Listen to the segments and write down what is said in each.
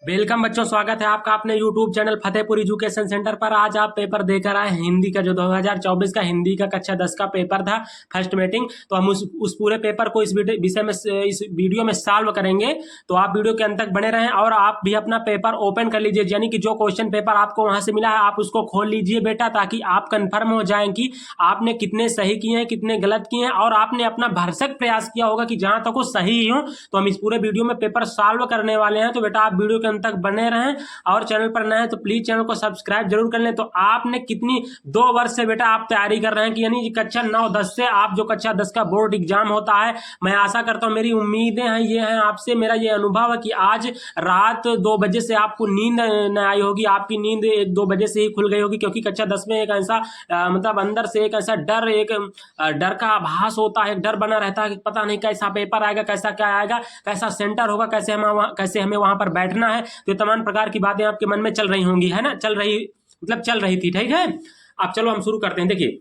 Welcome बच्चों, स्वागत है आपका अपने YouTube channel Fatehpur education centre पर। आज आप पेपर देकर आए हिंदी का, जो 2024 का हिंदी का कक्षा 10 का पेपर था, फर्स्ट मीटिंग। तो हम उस पूरे पेपर को इस विषय में, इस वीडियो में सॉल्व करेंगे। तो आप वीडियो के अंत तक बने रहें और आप भी अपना पेपर ओपन कर लीजिए, यानी कि जो क्वेश्चन पेपर आपको वहां से मिला है आप उसको खोल लीजिए बेटा, ताकि आप कंफर्म हो जाएं कि आपने कितने सही किए हैं, कितने गलत किए हैं, और आपने अपना भरसक प्रयास किया होगा कि जहां तक वो सही हो। तो हम इस पूरे वीडियो में पेपर सॉल्व करने वाले हैं। तो बेटा आप वीडियो के अंत तक बने रहें, और चैनल पर नए हैं तो प्लीज चैनल को सब्सक्राइब जरूर कर लें। तो आपने कितनी 2 वर्ष से बेटा आप तैयारी कर रहे हैं कि यानी कक्षा 9-10 से आप जो कक्षा 10 का बोर्ड एग्जाम होता है, मैं आशा करता हूं, मेरी उम्मीदें हैं, ये हैं आपसे, मेरा ये अनुभव है कि आज रात 2 बजे से आपको नींद न आई होगी, आपकी नींद 1-2 बजे से ही खुल गई होगी, क्योंकि कक्षा 10 में एक ऐसा मतलब अंदर से एक ऐसा डर, एक डर का आभास होता है, एक डर बना रहता है कि पता नहीं कैसा पेपर आएगा, कैसा क्या आएगा, कैसा सेंटर होगा, कैसे हमें वहां पर बैठना है। तो तमाम प्रकार की बातें आपके मन में चल रही होंगी, है ना, चल रही थी, ठीक है। अब चलो हम शुरू करते हैं। देखिए,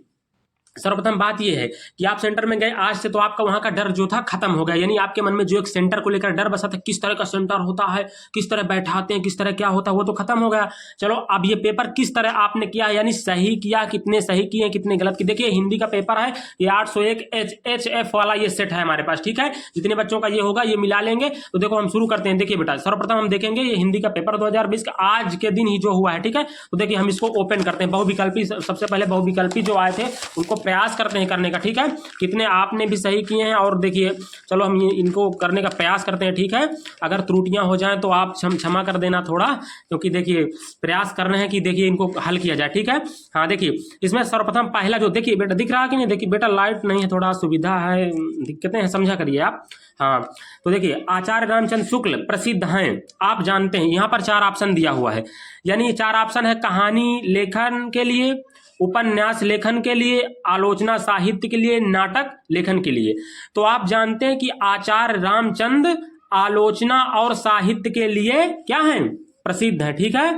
सर्वप्रथम बात यह है कि आप सेंटर में गए आज से, तो आपका वहां का डर जो था खत्म हो गया, यानी आपके मन में जो एक सेंटर को लेकर डर बसा था, किस तरह का सेंटर होता है, किस तरह बैठाते हैं, किस तरह क्या होता है, वो तो खत्म हो गया। चलो अब ये पेपर किस तरह आपने किया, यानी सही किया, कितने सही किए, कितने गलत किए। देखिए हिंदी का पेपर है, ये 801 HF वाला ये सेट है हमारे पास, ठीक है। जितने बच्चों का ये होगा ये मिला लेंगे। तो देखो हम शुरू करते हैं। देखिए बेटा, सर्वप्रथम हम देखेंगे ये हिंदी का पेपर 2020 का आज के दिन ही जो हुआ है, ठीक है। तो देखिए हम इसको ओपन करते हैं। बहुविकल्पी, सबसे पहले बहुविकल्पी जो आए थे उनको प्रयास करते हैं करने का, ठीक है। कितने आपने भी सही किए हैं, और देखिए चलो हम इनको करने का प्रयास करते हैं, ठीक है। अगर त्रुटियां हो जाएं तो आप क्षमा कर देना थोड़ा, क्योंकि देखिए प्रयास कर रहे हैं कि देखिए इनको हल किया जाए, ठीक है। हाँ देखिए, इसमें सर्वप्रथम पहला जो, देखिए बेटा दिख रहा है कि नहीं, देखिए बेटा लाइट नहीं है, थोड़ा सुविधा है, दिक्कतें हैं, समझा करिए आप। हाँ तो देखिए, आचार्य रामचंद्र शुक्ल प्रसिद्ध हैं, आप जानते हैं। यहाँ पर 4 ऑप्शन दिया हुआ है, यानी 4 ऑप्शन है। कहानी लेखन के लिए, उपन्यास लेखन के लिए, आलोचना साहित्य के लिए, नाटक लेखन के लिए। तो आप जानते हैं कि आचार्य रामचंद्र आलोचना और साहित्य के लिए क्या है, प्रसिद्ध है, ठीक है।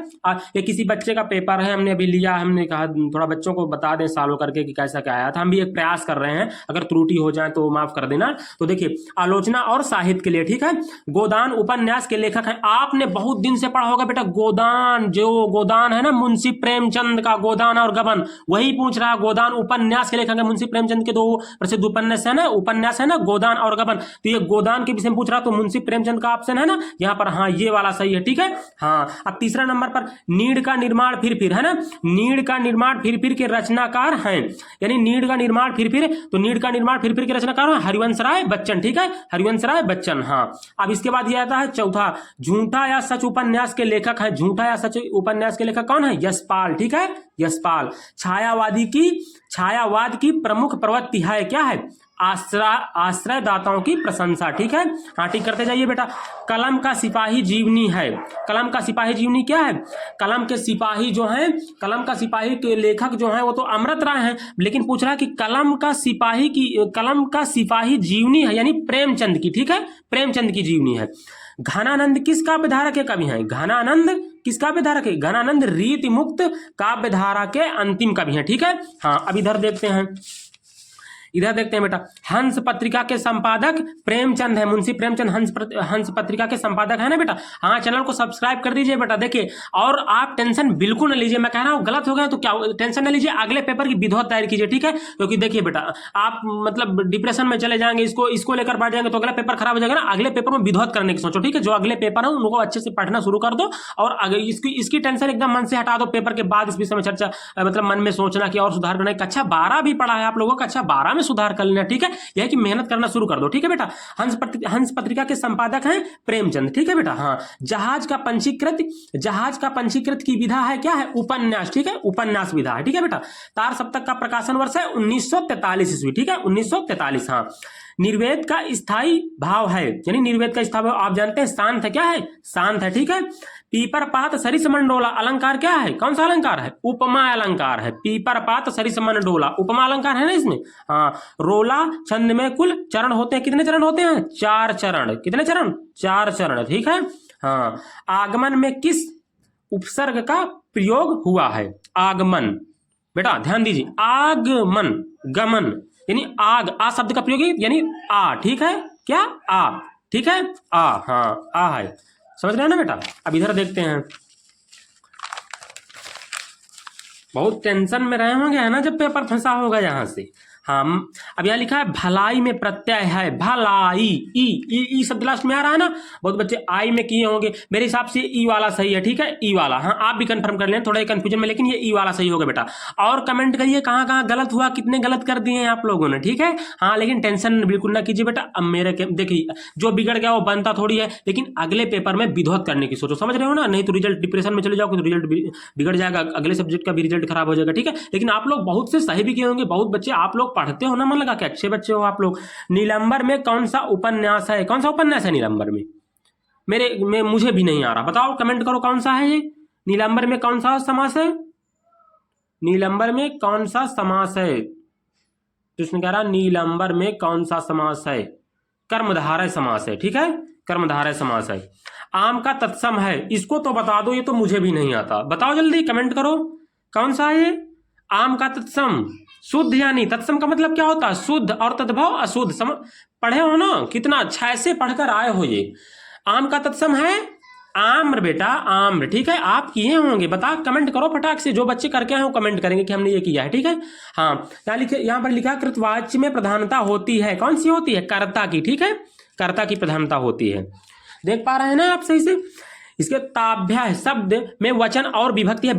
ये किसी बच्चे का पेपर है, हमने अभी लिया, हमने कहा थोड़ा बच्चों को बता दें सॉल्व करके कि कैसा क्या आया था। हम भी एक प्रयास कर रहे हैं, अगर त्रुटि हो जाए तो माफ कर देना। तो देखिए आलोचना और साहित्य के लिए, ठीक है। गोदान उपन्यास के लेखक हैं, आपने बहुत दिन से पढ़ा होगा बेटा गोदान, जो गोदान है ना मुंशी प्रेमचंद का, गोदान और गबन, वही पूछ रहा है। गोदान उपन्यास के लेखक है, मुंशी प्रेमचंद के 2 प्रसिद्ध उपन्यास है ना, गोदान और गबन। तो ये गोदान के विषय में पूछ रहा, तो मुंशी प्रेमचंद का ऑप्शन है ना यहाँ पर, हाँ ये वाला सही है, ठीक है। हाँ अब तीसरा नंबर पर, नीड़ का निर्माण फिर है ना, नीड़ का निर्माण फिर के रचनाकार हैं, यानी नीड़ का निर्माण फिर, तो नीड़ का निर्माण फिर के रचनाकार हैं हरिवंश राय बच्चन, ठीक है, हरिवंश राय बच्चन। हाँ अब इसके बाद ये आता है चौथा, झूठा या सच उपन्यास के लेखक है, झूठा या सच उपन्यास के लेखक कौन है, यशपाल, ठीक है, यशपाल। छायावाद की प्रमुख प्रवृत्ति है, क्या है, आश्रयदाताओं की प्रशंसा, ठीक है। हाँ ठीक करते जाइए बेटा। कलम का सिपाही जीवनी है, कलम का सिपाही जीवनी क्या है, कलम के सिपाही जो हैं, कलम का सिपाही के लेखक जो हैं वो तो अमृत राय हैं, लेकिन पूछ रहा है कि कलम का सिपाही जीवनी है, यानी प्रेमचंद की, ठीक है, प्रेमचंद की जीवनी है। घनानंद किस काव्य धारा के कवि हैं, घनानंद किस काव्य धारा के, घनानंद रीति मुक्त काव्य धारा के अंतिम कवि हैं, ठीक है। हाँ अब इधर देखते हैं बेटा, हंस पत्रिका के संपादक प्रेमचंद है, मुंशी प्रेमचंद हंस पत्रिका के संपादक है ना बेटा। हाँ चैनल को सब्सक्राइब कर दीजिए बेटा। देखिए और आप टेंशन बिल्कुल न लीजिए, मैं कह रहा हूँ गलत हो गया तो क्या टेंशन न लीजिए, अगले पेपर की विधिवत तैयारी कीजिए, ठीक है। क्योंकि देखिए बेटा आप मतलब डिप्रेशन में चले जाएंगे, इसको लेकर बैठ जाएंगे तो अगला पेपर खराब हो जाएगा ना। अगले पेपर में विधिवत करने की सोचो, ठीक है। जो अगले पेपर है उनको अच्छे से पढ़ना शुरू कर दो, और इसकी टेंशन एकदम मन से हटा दो। पेपर के बाद इस विषय में चर्चा, मतलब मन में सोचना कि और सुधार करना। कक्षा 12 भी पढ़ा है आप लोगों को, कक्षा 12 में सुधार कर लेना, ठीक है। यह कि मेहनत करना शुरू कर दो, ठीक है बेटा। हंस पत्रिका के संपादक हैं प्रेमचंद, ठीक है बेटा। हाँ जहाज का पंचीकृत की विधा है, क्या है, उपन्यास, ठीक है, उपन्यास विधा है, ठीक है बेटा। तार सप्तक का प्रकाशन वर्ष है 1943 ईस्वी, ठीक है, 1943। हाँ निर्वेद का स्थायी भाव है, यानी निर्वेद का स्थायी भाव आप जानते हैं शांत है, क्या है, शांत है, ठीक है। पीपर पात सरिस मंडोला अलंकार क्या है, कौन सा अलंकार है, उपमा अलंकार है। पीपर पात सरिस मंडोला उपमा अलंकार है ना इसमें। हाँ रोला छंद में कुल चरण होते हैं, कितने चरण होते हैं, 4 चरण, कितने चरण, 4 चरण, ठीक है। हाँ आगमन में किस उपसर्ग का प्रयोग हुआ है, आगमन, बेटा ध्यान दीजिए, आगमन, गमन यानी आ शब्द का प्रयोग यानी आ, ठीक है, क्या आ, ठीक है, आ, हाँ आ है। समझ रहे हैं ना बेटा। अब इधर देखते हैं, बहुत टेंशन में रहे होंगे है ना जब पेपर फंसा होगा यहाँ से। हाँ, अब यहाँ लिखा है भलाई में प्रत्यय है, भलाई, ई शब्द लास्ट में आ रहा है ना। बहुत बच्चे आई में किए होंगे, मेरे हिसाब से ई वाला सही है, ठीक है, ई वाला। हाँ, आप भी कंफर्म कर लें, थोड़ा कंफ्यूजन में, लेकिन ये ई वाला सही होगा बेटा। और कमेंट करिए कहाँ कहाँ गलत हुआ, कितने गलत कर दिए हैं आप लोगों ने, ठीक है। हाँ, लेकिन टेंशन बिल्कुल ना कीजिए बेटा। अब मेरे देखिए, जो बिगड़ गया वो बनता थोड़ी है, लेकिन अगले पेपर में विधवत करने की सोचो, समझ रहे हो ना, नहीं तो रिजल्ट डिप्रेशन में चले जाओगे तो रिजल्ट बिगड़ जाएगा, अगले सब्जेक्ट का भी रिजल्ट खराब हो जाएगा, ठीक है। लेकिन आप लोग बहुत से सही भी किए होंगे, बहुत बच्चे आप लोग पढ़ते हो ना मन लगा के, अच्छे बच्चे हो आप लोग। नीलंबर में कौन सा उपन्यास है, कौन सा उपन्यास है नीलंबर में? मुझे भी नहीं आ रहा, बताओ, कमेंट करो कौन सा है ये। नीलंबर में कौन सा समास है? नीलंबर में कौन सा समास है? कृष्ण कह रहा नीलंबर में कौन सा समास है? कर्मधारय समास है, ठीक है, कर्मधारय समास है। आम का तत्सम है, इसको तो बता दो, ये तो मुझे भी नहीं आता, बताओ जल्दी, कमेंट करो कौन सा है ये। आम का तत्सम शुद्ध, यानी तत्सम का मतलब क्या होता है? शुद्ध, और तद्भव अशुद्ध। पढ़े हो ना, कितना अच्छा ऐसे पढ़कर आए हो ये। आम का तत्सम है आम्र बेटा, आम्र, ठीक है। आप किए होंगे, बता, कमेंट करो फटाक से, जो बच्चे करके आए हो कमेंट करेंगे कि हमने ये किया है, ठीक है। हाँ, यहाँ पर लिखा कृतवाच्य में प्रधानता होती है, कौन सी होती है? कर्ता की, ठीक है, कर्ता की प्रधानता होती है। देख पा रहे हैं ना आप सही से। इसके ताभ्याय शब्द में वचन और विभक्ति है।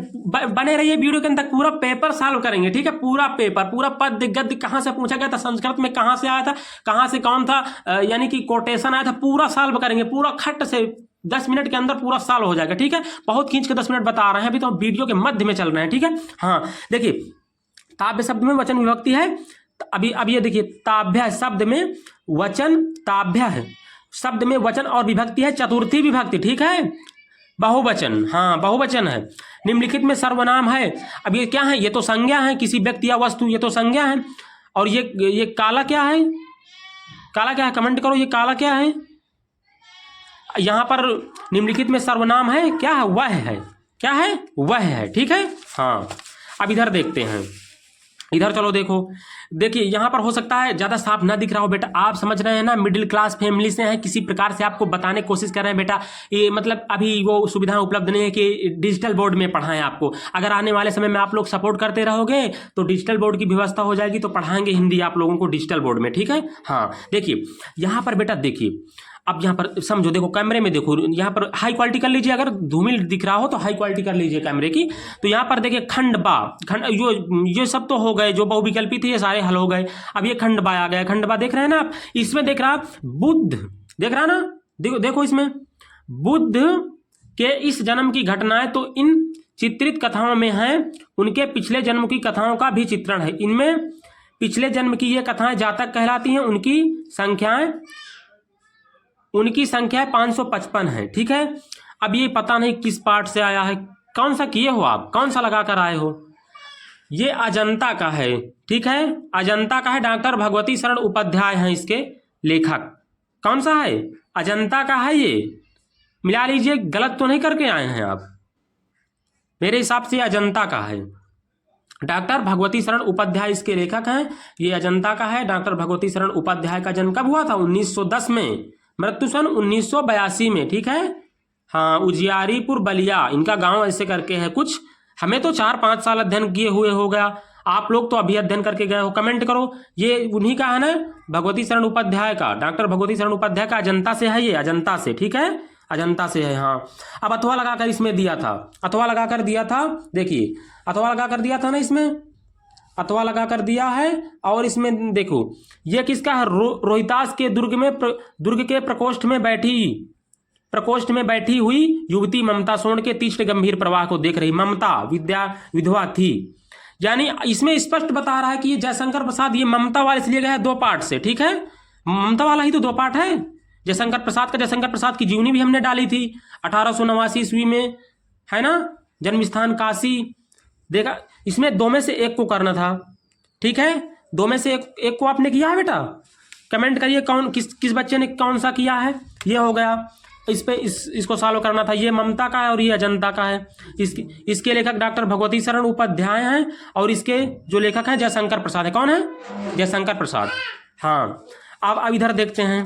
बने रहिए वीडियो के अंदर, पूरा पेपर सॉल्व करेंगे, ठीक है, पूरा पेपर, पूरा पद गद्य कहाँ से पूछा गया था, संस्कृत में कहाँ से आया था, कहाँ से कौन था, यानी कि कोटेशन आया था, पूरा सॉल्व करेंगे, पूरा खट से 10 मिनट के अंदर पूरा सॉल्व हो जाएगा, ठीक है। बहुत खींच के 10 मिनट बता रहे हैं, अभी तो वीडियो के मध्य में चल रहे हैं, ठीक है। हाँ, देखिए, ताभ्य शब्द में वचन विभक्ति है। अभी ये देखिए, ताभ्य शब्द में वचन, ताभ्य है शब्द में वचन और विभक्ति है, चतुर्थी विभक्ति, ठीक है, बहुवचन, हाँ, बहुवचन है। निम्नलिखित में सर्वनाम है। अब ये क्या है? ये तो संज्ञा है, किसी व्यक्ति या वस्तु, ये तो संज्ञा है। और ये काला क्या है? काला क्या है? कमेंट करो, ये काला क्या है? यहां पर निम्नलिखित में सर्वनाम है, क्या है? वह है, क्या है? वह है, ठीक है। हाँ, अब इधर देखते हैं, इधर चलो देखो, देखिए यहाँ पर हो सकता है ज़्यादा साफ ना दिख रहा हो बेटा, आप समझ रहे हैं ना, मिडिल क्लास फैमिली से हैं, किसी प्रकार से आपको बताने की कोशिश कर रहे हैं बेटा, ये मतलब अभी वो सुविधाएं उपलब्ध नहीं है कि डिजिटल बोर्ड में पढ़ाएं आपको। अगर आने वाले समय में आप लोग सपोर्ट करते रहोगे तो डिजिटल बोर्ड की व्यवस्था हो जाएगी, तो पढ़ाएंगे हिंदी आप लोगों को डिजिटल बोर्ड में, ठीक है। हाँ, देखिए यहाँ पर बेटा, देखिए अब यहाँ पर समझो, देखो कैमरे में देखो, यहाँ पर हाई क्वालिटी कर लीजिए, अगर धूमिल दिख रहा हो तो हाई क्वालिटी कर लीजिए कैमरे की। तो यहाँ पर देखिए खंडबा, ये सब तो हो गए, जो बहुविकल्पी थे ये सारे हल हो गए। अब ये खंडबा आ गया, खंडबा देख रहे हैं ना आप, इसमें देख रहा बुद्ध, देख रहा ना, देखो इसमें बुद्ध के इस जन्म की घटनाएं तो इन चित्रित कथाओं में हैं, उनके पिछले जन्म की कथाओं का भी चित्रण है। इनमें पिछले जन्म की ये कथाएं जातक कहलाती हैं, उनकी संख्या 555 है, ठीक है। अब ये पता नहीं किस पार्ट से आया है, कौन सा किए हो आप, कौन सा लगा कर आए हो? ये अजंता का है, ठीक है, अजंता का है, डॉक्टर भगवती शरण उपाध्याय हैं इसके लेखक। कौन सा है? अजंता का है, ये मिला लीजिए, गलत तो नहीं करके आए हैं आप, मेरे हिसाब से अजंता का है। डॉक्टर भगवती शरण उपाध्याय इसके लेखक हैं, ये अजंता का है। डॉक्टर भगवती शरण उपाध्याय का जन्म कब हुआ था? 1910 में, मृत्यु सन 1982 में, ठीक है। हाँ, उजियारीपुर बलिया इनका गांव ऐसे करके है कुछ। हमें तो 4-5 साल अध्ययन किए हुए हो गया, आप लोग तो अभी अध्ययन करके गए हो। कमेंट करो, ये उन्हीं का है ना, भगवती शरण उपाध्याय का, डॉक्टर भगवती शरण उपाध्याय का, अजंता से है ये, अजंता से, ठीक है, अजंता से है। हाँ, अब अथवा लगाकर इसमें दिया था, अथवा लगाकर दिया था, देखिए अथवा लगाकर दिया था ना, इसमें अथवा लगा कर दिया है। और इसमें देखो ये किसका है? रोहितास के दुर्ग के प्रकोष्ठ में बैठी हुई युवती ममता सोन के तीक्ष्ण गंभीर प्रवाह को देख रही। ममता विधवा थी, यानी इसमें स्पष्ट बता रहा है कि ये जयशंकर प्रसाद, ये ममता वाला इसलिए गया है 2 पार्ट से, ठीक है, ममता वाला ही तो 2 पार्ट है। जयशंकर प्रसाद की जीवनी भी हमने डाली थी 1889 ईस्वी में, है ना, जन्मस्थान काशी। देखा, इसमें 2 में से 1 को करना था, ठीक है, 2 में से एक को आपने किया है बेटा, कमेंट करिए कौन किस बच्चे ने कौन सा किया है। ये हो गया, इसको सॉल्व करना था। ये ममता का है और ये अजंता का है। इसके लेखक डॉक्टर भगवती शरण उपाध्याय हैं और इसके जो लेखक हैं जयशंकर प्रसाद है। कौन है? जयशंकर प्रसाद। हाँ, अब इधर देखते हैं,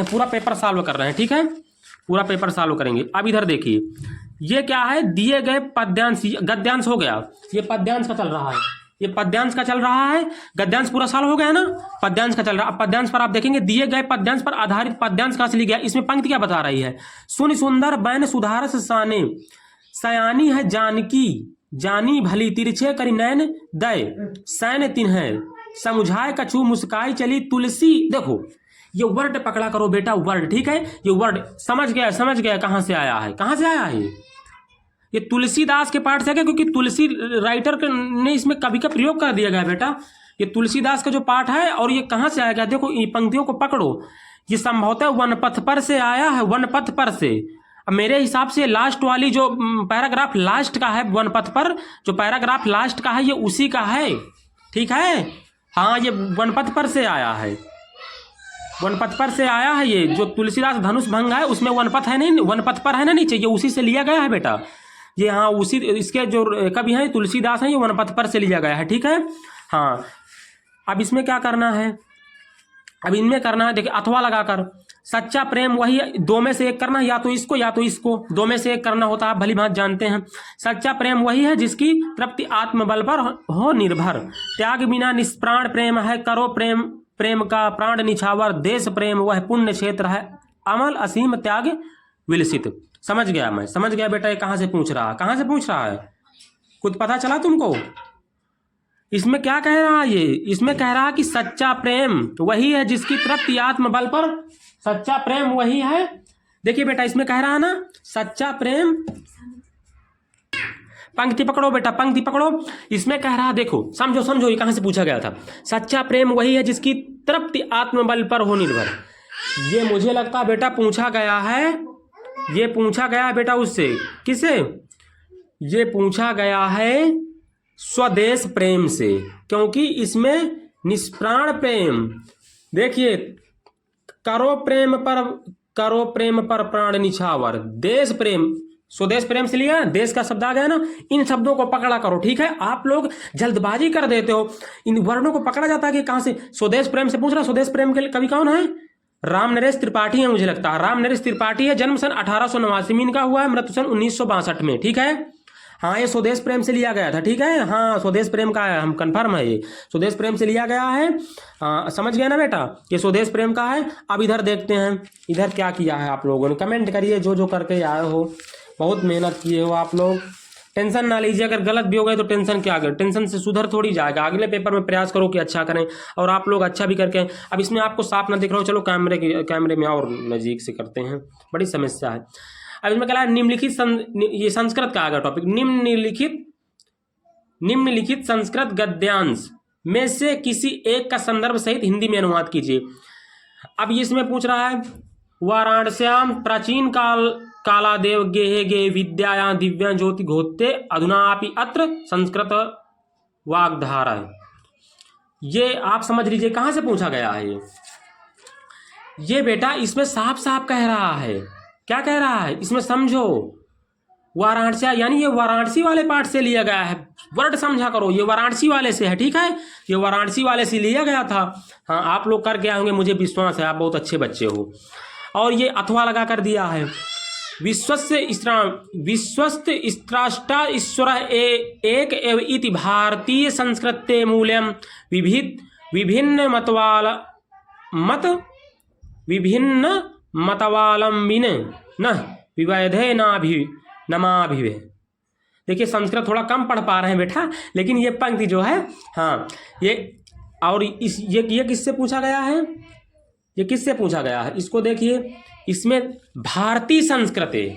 पूरा पेपर सॉल्व कर रहे हैं, ठीक है, पूरा पेपर सॉल्व करेंगे। अब इधर देखिए, ये क्या है, दिए गए पद्यांश, गद्यांश हो गया, ये पद्यांश का चल रहा है, ये पद्यांश का चल रहा है, गद्यांश पूरा सॉल्व हो गया है ना, पद्यांश का चल रहा है। अब पद्यांश पर आप देखेंगे, दिए गए पद्यांश पर आधारित पद्यांश कहाँ से लिया गया, इसमें पंक्ति क्या बता रही है, सुन सुंदर बैन सुधारस साने, सयानी है जानकी, जानी भली तिरछे करी नैन दय, सैन तिन्ह समुझाए कछु मुस्काई चली तुलसी। देखो ये वर्ड पकड़ा करो बेटा, वर्ड, ठीक है, ये वर्ड समझ गया कहाँ से आया है, कहाँ से आया है ये तुलसीदास के पाठ से है, क्योंकि तुलसी राइटर ने इसमें कवि का प्रयोग कर दिया गया बेटा, ये तुलसीदास का जो पाठ है। और ये कहाँ से आया गया, देखो ये पंक्तियों को पकड़ो, ये संभवतः वनपथ पर से आया है, वनपथ पर से। अब मेरे हिसाब से लास्ट वाली जो पैराग्राफ लास्ट का है, वनपथ पर जो पैराग्राफ लास्ट का है, ये उसी का है, ठीक है, हाँ ये वनपथ पर से आया है, वनपथ पर से आया है। ये जो तुलसीदास धनुष भंग है उसमें वनपथ है नहीं, वनपथ पर है ना नीचे, ये उसी से लिया गया है बेटा, ये हाँ उसी, इसके जो कवि हैं तुलसीदास हैं, ये वनपथ पर से लिया गया है, ठीक है, हाँ। अब इसमें क्या करना है, अब इनमें करना है, देखिए अथवा लगाकर, सच्चा प्रेम वही, दो में से एक करना, या तो इसको, दो में से एक करना होता है, आप भली भांति जानते हैं। सच्चा प्रेम वही है जिसकी तृप्ति आत्मबल पर हो निर्भर, त्याग बिना निष्प्राण प्रेम है, करो प्रेम प्रेम का प्राण निछावर, देश प्रेम वह पुण्य क्षेत्र है, अमल असीम त्याग विलसित। समझ गया, मैं समझ गया बेटा, ये कहाँ से पूछ रहा है, कुछ पता चला तुमको। इसमें क्या कह रहा है ये, इसमें कह रहा है कि सच्चा प्रेम वही है जिसकी तृप्ति आत्मबल पर, सच्चा प्रेम वही है। देखिए बेटा इसमें कह रहा है ना, सच्चा प्रेम, पंक्ति पकड़ो बेटा, पंक्ति पकड़ो, इसमें कह रहा, देखो समझो ये कहाँ से पूछा गया था, सच्चा प्रेम वही है जिसकी तृप्ति आत्मबल पर हो निर्भर। ये मुझे लगता है बेटा पूछा गया है, ये पूछा गया है बेटा उससे, किसे, ये पूछा गया है स्वदेश प्रेम से, क्योंकि इसमें निष्प्राण प्रेम, देखिए करो प्रेम पर प्राण निछावर, देश प्रेम, स्वदेश प्रेम से लिया, देश का शब्द आ गया ना, इन शब्दों को पकड़ा करो, ठीक है। आप लोग जल्दबाजी कर देते हो, इन वर्णों को पकड़ा जाता है कि कहाँ से, स्वदेश प्रेम से पूछ रहा, स्वदेश प्रेम के कवि कौन है, राम नरेश त्रिपाठी है, मुझे लगता है राम नरेश त्रिपाठी है, जन्म सन 1889 में इनका हुआ है, मृत्यु सन 1962 में, ठीक है, हाँ ये स्वदेश प्रेम से लिया गया था, ठीक है, हाँ स्वदेश प्रेम का है, हम कन्फर्म है, ये स्वदेश प्रेम से लिया गया है, समझ गया ना बेटा, ये स्वदेश प्रेम का है। अब इधर देखते हैं, इधर क्या किया है आप लोगों ने, कमेंट करिए जो करके आए हो, बहुत मेहनत किए हो आप लोग, टेंशन ना लीजिए, अगर गलत भी हो गए तो टेंशन क्या, अगर टेंशन से सुधर थोड़ी जाएगा, अगले पेपर में प्रयास करो कि अच्छा करें, और आप लोग अच्छा भी करके। अब इसमें आपको साफ ना दिख रहा हो, चलो कैमरे में और नज़दीक से करते हैं, बड़ी समस्या है। अब इसमें क्या है, निम्नलिखित ये संस्कृत का आएगा टॉपिक, निम्नलिखित संस्कृत गद्यांश में से किसी एक का संदर्भ सहित हिंदी में अनुवाद कीजिए। अब इसमें पूछ रहा है, वाराणस्याम प्राचीन कालादेव गेहे गे विद्यायां दिव्या ज्योति घोत्ते अधुनापि अत्र संस्कृत वाग्धारा। ये आप समझ लीजिए कहाँ से पूछा गया है ये बेटा, इसमें साफ साफ कह रहा है, क्या कह रहा है इसमें समझो, वाराणसी, यानी ये वाराणसी वाले पाठ से लिया गया है, वर्ड समझा करो, ये वाराणसी वाले से है, ठीक है, ये वाराणसी वाले से लिया गया था। हाँ आप लोग करके आएंगे, मुझे विश्वास है, आप बहुत अच्छे बच्चे हो। और ये अथवा लगा कर दिया है, विश्वस्त स्त्राष्टा ईश्वर एक एव इति भारतीय संस्कृते मूल्यम विभिन्न मतवालंबिन न विवैधे नमाभिवे। देखिए संस्कृत थोड़ा कम पढ़ पा रहे हैं बेटा, लेकिन ये पंक्ति जो है, हाँ ये, और ये किससे पूछा गया है, ये किससे पूछा गया है, इसको देखिए, इसमें भारतीय संस्कृति,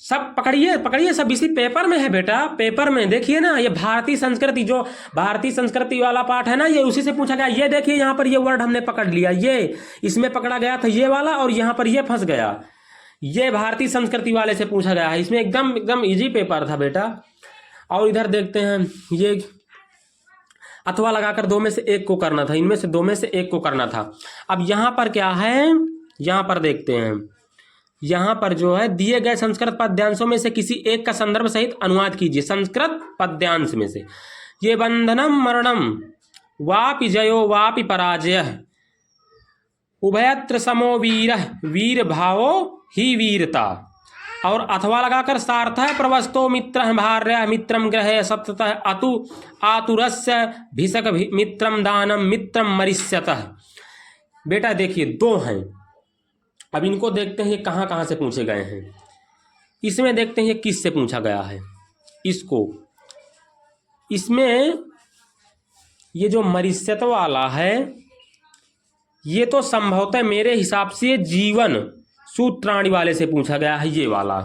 सब पकड़िए सब इसी पेपर में है बेटा, पेपर में देखिए ना, ये भारतीय संस्कृति, जो भारतीय संस्कृति वाला पाठ है ना, ये उसी से पूछा गया। ये देखिए यहाँ पर ये वर्ड हमने पकड़ लिया, ये इसमें पकड़ा गया था ये वाला, और यहाँ पर ये फंस गया, ये भारतीय संस्कृति वाले से पूछा गया है, इसमें एकदम इजी पेपर था बेटा। और इधर देखते हैं, ये अथवा लगाकर दो में से एक को करना था, इनमें से दो में से एक को करना था। अब यहाँ पर क्या है, यहाँ पर देखते हैं, यहाँ पर जो है, दिए गए संस्कृत पद्यांशों में से किसी एक का संदर्भ सहित अनुवाद कीजिए। संस्कृत पद्यांश में से, ये बंधनम मरणम वापि जयो वापि पराजय उभयत्र समो वीर भावो ही वीरता। और अथवा लगाकर सार्थः प्रवस्तो मित्र भार्य मित्रम ग्रहे सप्ततः अतु आतुरस्य भिषक मित्रम दानम मित्रम मरिष्यतः। बेटा देखिए दो हैं, अब इनको देखते हैं ये कहाँ कहाँ से पूछे गए हैं। इसमें देखते हैं ये किस से पूछा गया है इसको। इसमें ये जो मरिष्यत वाला है ये तो संभवतः मेरे हिसाब से जीवन सूत्राणी वाले से पूछा गया है। ये वाला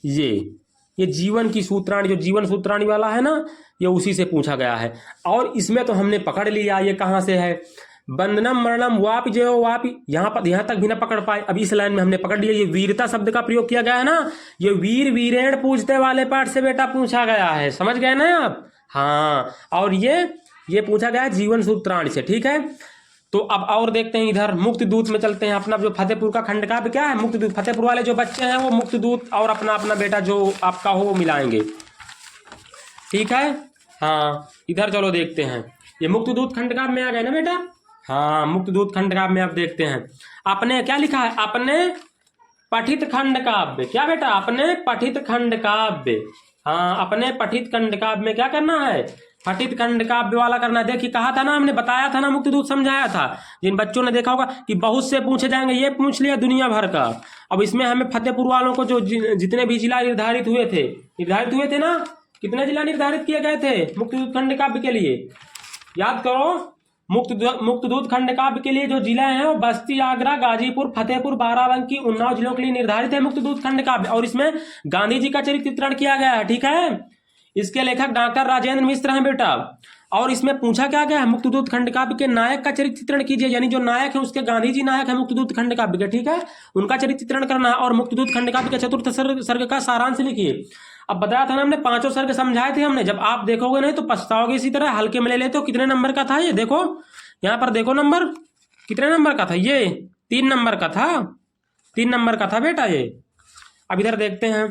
ये जीवन की सूत्राणी, जो जीवन सूत्राणी वाला है ना, ये उसी से पूछा गया है। और इसमें तो हमने पकड़ लिया ये कहाँ से है, बंधनम मरणम वापि जयो वापि, यहाँ तक भी ना पकड़ पाए। अब इस लाइन में हमने पकड़ लिया, ये वीरता शब्द का प्रयोग किया गया है ना, ये वीर वीरेण पूछते वाले पाठ से बेटा पूछा गया है, समझ गए ना आप। हाँ, और ये पूछा गया है जीवन सूत्राणी से, ठीक है। तो अब और देखते हैं इधर मुक्त दूत में चलते हैं। अपना जो फतेहपुर का खंड का क्या है, मुक्त दूत। फतेहपुर वाले जो बच्चे हैं वो मुक्त दूत और अपना अपना बेटा जो आपका हो वो मिलाएंगे, ठीक है। हाँ, इधर चलो देखते हैं, ये मुक्त दूत खंड का में आ गए ना बेटा। हाँ, मुक्त दूत खंड काव्य में आप देखते हैं अपने क्या लिखा है, अपने पठित खंड काव्य। क्या बेटा, अपने पठित खंड काव्य। हाँ, अपने पठित खंड काव्य में क्या करना है, पठित खंड काव्य वाला करना। देखिए कहा था ना, हमने बताया था ना, मुक्त दूत समझाया था। जिन बच्चों ने देखा होगा कि बहुत से पूछे जाएंगे, ये पूछ लिया दुनिया भर का। अब इसमें हमें फतेहपुर वालों को जो जितने भी जिला निर्धारित हुए थे ना, कितने जिला निर्धारित किए गए थे मुक्त दूत खंड काव्य के लिए, याद करो। मुक्त दूत खंड काव्य के लिए जो जिले हैं वो बस्ती, आगरा, गाजीपुर, फतेहपुर, बाराबंकी, उन्नाव जिलों के लिए निर्धारित है मुक्त दूत खंड काव्य। और इसमें गांधी जी का चरित्र चित्रण किया गया है, ठीक है। इसके लेखक डॉक्टर राजेंद्र मिश्र हैं बेटा। और इसमें पूछा क्या गया है, मुक्त दूत खंड काव्य के नायक का चरित्र चित्रण कीजिए, यानी जो नायक है उसके, गांधी जी नायक है मुक्त दूत खंड काव्य के, ठीक है, उनका चरित्र चित्रण करना है। और मुक्त दूत खंड काव्य के चतुर्थ सर्ग का सारांश लिखिए। अब बताया था ना हमने, 5 सर्ग समझाए थे हमने, जब आप देखोगे नहीं तो पछताओगे। इसी तरह हल्के में ले लेते हो। कितने नंबर का था ये, देखो यहाँ पर देखो नंबर, कितने नंबर का था ये, 3 नंबर का था, 3 नंबर का था बेटा ये। अब इधर देखते हैं,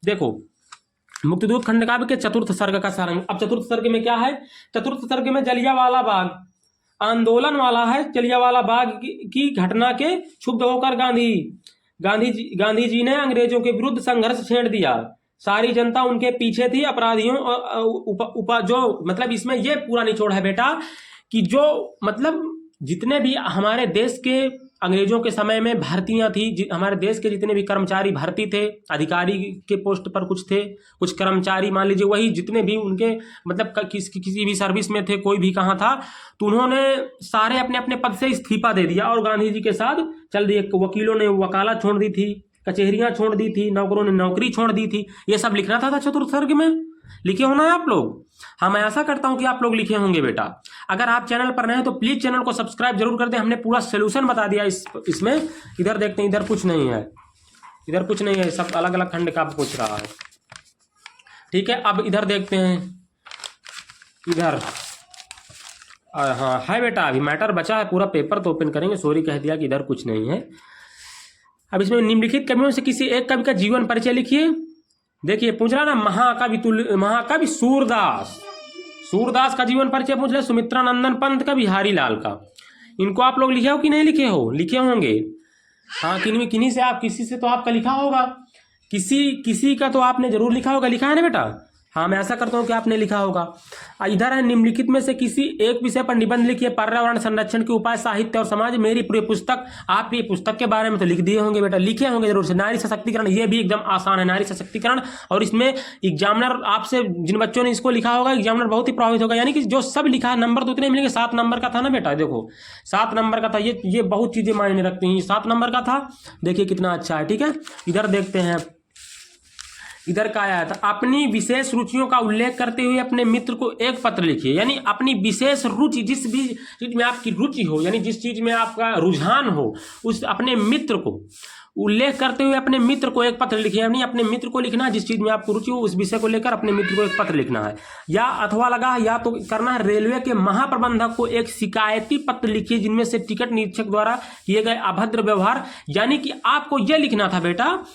देखो मुक्त दूत खंड काव्य के चतुर्थ सर्ग का सारांश। अब चतुर्थ सर्ग में क्या है, चतुर्थ सर्ग में जलियांवाला बाग आंदोलन वाला है। जलियांवाला बाग की घटना के क्षुब्ध होकर गांधी जी ने अंग्रेजों के विरुद्ध संघर्ष छेड़ दिया। सारी जनता उनके पीछे थी। अपराधियों जो मतलब इसमें ये पूरा निचोड़ है बेटा कि जो मतलब जितने भी हमारे देश के अंग्रेजों के समय में भर्तियां थी, हमारे देश के जितने भी कर्मचारी भर्ती थे, अधिकारी के पोस्ट पर कुछ थे, कुछ कर्मचारी मान लीजिए वही जितने भी उनके मतलब किसी भी सर्विस में थे, कोई भी कहाँ था, तो उन्होंने सारे अपने अपने पद से इस्तीफा दे दिया और गांधी जी के साथ चल दिए। वकीलों ने वकालत छोड़ दी थी, कचहरियां छोड़ दी थी, नौकरों ने नौकरी छोड़ दी थी। ये सब लिखना था चतुर्थ सर्ग में, लिखे होना है आप लोग। हाँ, मैं ऐसा करता हूं कि आप लोग लिखे होंगे बेटा। अगर आप चैनल पर नए हैं तो प्लीज चैनल को सब्सक्राइब जरूर कर दें। हमने पूरा सोल्यूशन बता दिया इसमें। इधर देखते हैं, इधर कुछ नहीं है, इधर कुछ नहीं है, सब अलग अलग खंड का पूछ रहा है, ठीक है। अब इधर देखते हैं, इधर हाँ है बेटा, अभी मैटर बचा है, पूरा पेपर तो ओपन करेंगे। सॉरी कह दिया कि इधर कुछ नहीं है। अब इसमें निम्नलिखित कवियों से किसी एक कवि का जीवन परिचय लिखिए। देखिए पूछ रहा ना, महाकवि सूरदास का जीवन परिचय पूछ रहे, सुमित्रानंदन पंत का, बिहारी लाल का। इनको आप लोग लिखे हो कि नहीं लिखे हो, लिखे होंगे। हाँ, किन्हीं से आप, किसी से तो आपका लिखा होगा, किसी का तो आपने जरूर लिखा होगा, लिखा है ना बेटा। हाँ, मैं ऐसा करता हूँ कि आपने लिखा होगा। इधर है, निम्नलिखित में से किसी एक विषय पर निबंध लिखिए। पर्यावरण संरक्षण के उपाय, साहित्य और समाज, मेरी पूरी पुस्तक। आप ये पुस्तक के बारे में तो लिख दिए होंगे बेटा, लिखे होंगे जरूर से। नारी सशक्तिकरण, ये भी एकदम आसान है, नारी सशक्तिकरण। और इसमें एग्जामिनर आपसे, जिन बच्चों ने इसको लिखा होगा, एग्जामिनर बहुत ही प्रभावित होगा। यानी कि जो सब लिखा है, नंबर तो उतने मिलेंगे। 7 नंबर का था ना बेटा, देखो 7 नंबर का था। ये बहुत चीजें मायने रखती हैं। 7 नंबर का था, देखिए कितना अच्छा है, ठीक है। इधर देखते हैं, इधर का आया था, अपनी विशेष रुचियों का उल्लेख करते हुए अपने मित्र को एक पत्र लिखिए। यानी अपनी विशेष रुचि, जिस भी चीज में आपकी रुचि हो, यानी जिस चीज में आपका रुझान हो, उस अपने मित्र को उल्लेख करते हुए अपने मित्र को एक पत्र लिखिए। यानी अपने मित्र को लिखना है, जिस चीज में आपको रुचि हो उस विषय को लेकर अपने मित्र को एक पत्र लिखना है। या अथवा लगा, या तो करना है, रेलवे के महाप्रबंधक को एक शिकायती पत्र लिखिए जिनमें से टिकट निरीक्षक द्वारा किए गए अभद्र व्यवहार। यानी कि आपको यह लिखना था बेटा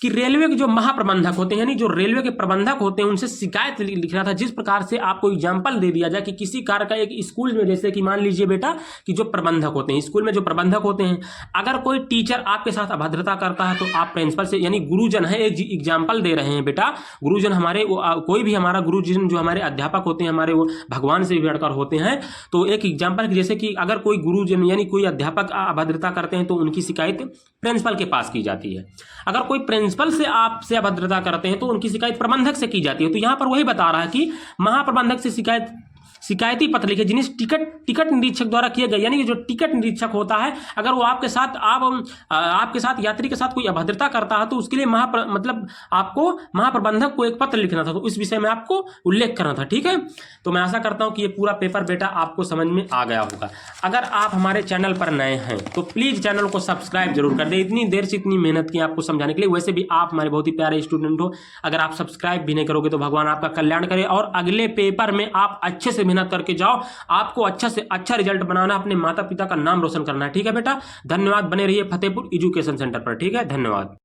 कि रेलवे के जो महाप्रबंधक होते हैं, यानी जो रेलवे के प्रबंधक होते हैं, उनसे शिकायत लिख रहा था। जिस प्रकार से आपको एग्जाम्पल दे दिया जाए कि किसी कार्य का एक स्कूल में, जैसे कि मान लीजिए बेटा कि जो प्रबंधक होते हैं, स्कूल में जो प्रबंधक होते हैं, अगर कोई टीचर आपके साथ अभद्रता करता है तो आप प्रिंसिपल से, यानी गुरुजन है, एक एग्जाम्पल दे रहे हैं बेटा, गुरुजन हमारे कोई भी हमारा गुरुजन जो हमारे अध्यापक होते हैं, हमारे वो भगवान से भी बढ़कर होते हैं। तो एक एग्जाम्पल जैसे कि अगर कोई गुरुजन यानी कोई अध्यापक अभद्रता करते हैं तो उनकी शिकायत प्रिंसिपल के पास की जाती है। अगर कोई प्रिंसिपल से आपसे अभद्रता करते हैं तो उनकी शिकायत प्रबंधक से की जाती है। तो यहाँ पर वही बता रहा है कि महाप्रबंधक से शिकायती पत्र लिखे जिन्हें टिकट निरीक्षक द्वारा किए गए, यानी कि जो टिकट निरीक्षक होता है, अगर वो आपके साथ यात्री के साथ कोई अभद्रता करता है तो उसके लिए मतलब आपको महाप्रबंधक को एक पत्र लिखना था। तो इस विषय में आपको उल्लेख करना था। ठीक है, तो मैं आशा करता हूं कि ये पूरा पेपर बेटा आपको समझ में आ गया होगा। अगर आप हमारे चैनल पर नए हैं तो प्लीज चैनल को सब्सक्राइब जरूर कर दें। इतनी देर से इतनी मेहनत की आपको समझाने के लिए। वैसे भी आप हमारे बहुत ही प्यारे स्टूडेंट हो, अगर आप सब्सक्राइब भी नहीं करोगे तो भगवान आपका कल्याण करे और अगले पेपर में आप अच्छे से मेहनत करके जाओ। आपको अच्छा से अच्छा रिजल्ट बनाना, अपने माता पिता का नाम रोशन करना है। ठीक है बेटा, धन्यवाद। बने रहिए फतेहपुर एजुकेशन सेंटर पर। ठीक है, धन्यवाद।